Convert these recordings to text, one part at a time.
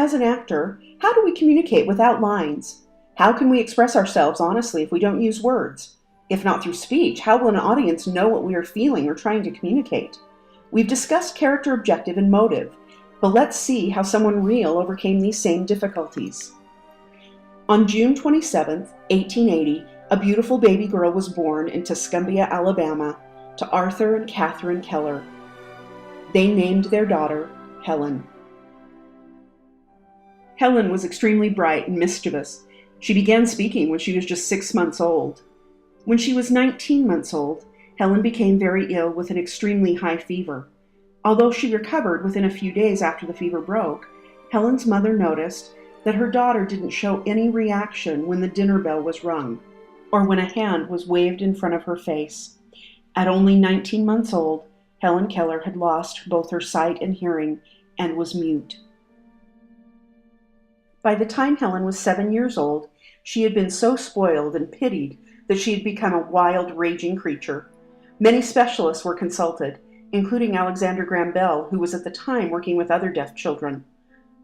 as an actor, how do we communicate without lines? How can we express ourselves honestly if we don't use words? If not through speech, how will an audience know what we are feeling or trying to communicate? We've discussed character objective and motive, but let's see how someone real overcame these same difficulties. On June 27, 1880, a beautiful baby girl was born in Tuscumbia, Alabama, to Arthur and Catherine Keller. They named their daughter Helen. Helen was extremely bright and mischievous. She began speaking when she was just 6 months old. When she was 19 months old, Helen became very ill with an extremely high fever. Although she recovered within a few days after the fever broke, Helen's mother noticed that her daughter didn't show any reaction when the dinner bell was rung, or when a hand was waved in front of her face. At only 19 months old, Helen Keller had lost both her sight and hearing and was mute. By the time Helen was 7 years old, she had been so spoiled and pitied that she had become a wild, raging creature. Many specialists were consulted, including Alexander Graham Bell, who was at the time working with other deaf children.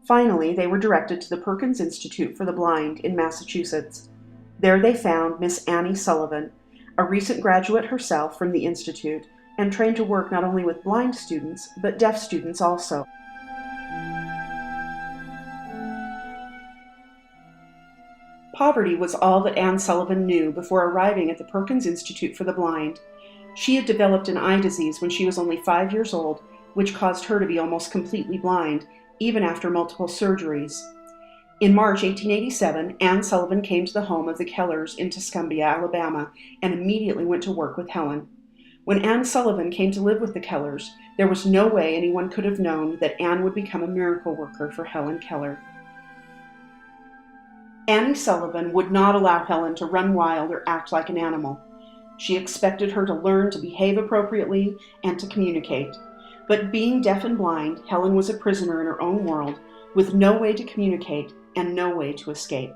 Finally, they were directed to the Perkins Institute for the Blind in Massachusetts. There they found Miss Annie Sullivan, a recent graduate herself from the Institute, and trained to work not only with blind students, but deaf students also. Poverty was all that Anne Sullivan knew before arriving at the Perkins Institute for the Blind. She had developed an eye disease when she was only 5 years old, which caused her to be almost completely blind, even after multiple surgeries. In March 1887, Anne Sullivan came to the home of the Kellers in Tuscumbia, Alabama, and immediately went to work with Helen. When Anne Sullivan came to live with the Kellers, there was no way anyone could have known that Anne would become a miracle worker for Helen Keller. Annie Sullivan would not allow Helen to run wild or act like an animal. She expected her to learn to behave appropriately and to communicate. But being deaf and blind, Helen was a prisoner in her own world, with no way to communicate and no way to escape.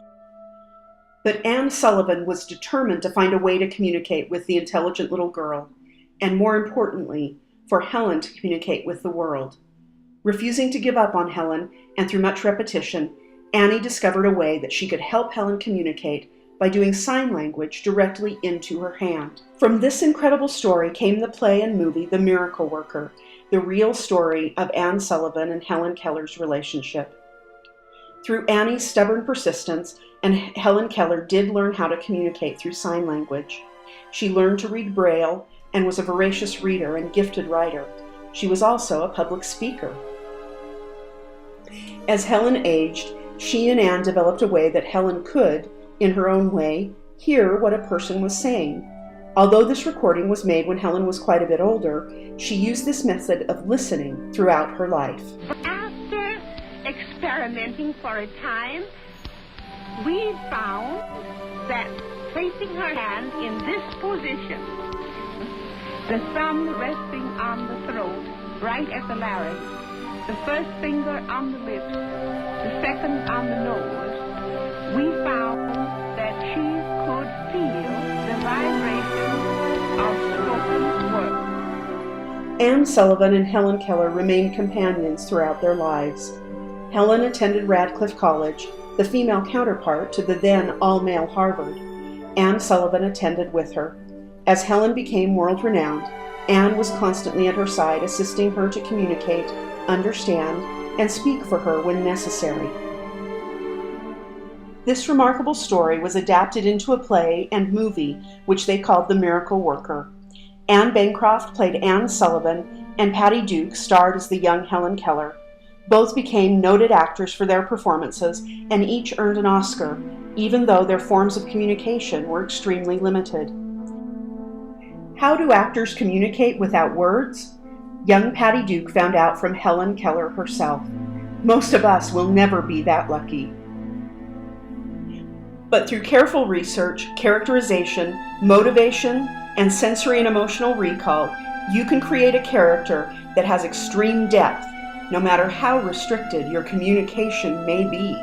But Anne Sullivan was determined to find a way to communicate with the intelligent little girl, and more importantly, for Helen to communicate with the world. Refusing to give up on Helen, and through much repetition, Annie discovered a way that she could help Helen communicate by doing sign language directly into her hand. From this incredible story came the play and movie The Miracle Worker, the real story of Anne Sullivan and Helen Keller's relationship. Through Annie's stubborn persistence, and Helen Keller did learn how to communicate through sign language. She learned to read Braille and was a voracious reader and gifted writer. She was also a public speaker. As Helen aged, she and Anne developed a way that Helen could, in her own way, hear what a person was saying. Although this recording was made when Helen was quite a bit older, she used this method of listening throughout her life. After experimenting for a time, we found that placing her hand in this position, the thumb resting on the throat, right at the larynx, the first finger on the lips, the second on the nose, we found that she could feel the vibration of spoken words. Anne Sullivan and Helen Keller remained companions throughout their lives. Helen attended Radcliffe College, the female counterpart to the then all-male Harvard. Anne Sullivan attended with her. As Helen became world-renowned, Anne was constantly at her side, assisting her to communicate, understand, and speak for her when necessary. This remarkable story was adapted into a play and movie, which they called The Miracle Worker. Anne Bancroft played Anne Sullivan, and Patty Duke starred as the young Helen Keller. Both became noted actors for their performances, and each earned an Oscar, even though their forms of communication were extremely limited. How do actors communicate without words? Young Patty Duke found out from Helen Keller herself. Most of us will never be that lucky. But through careful research, characterization, motivation, and sensory and emotional recall, you can create a character that has extreme depth, no matter how restricted your communication may be.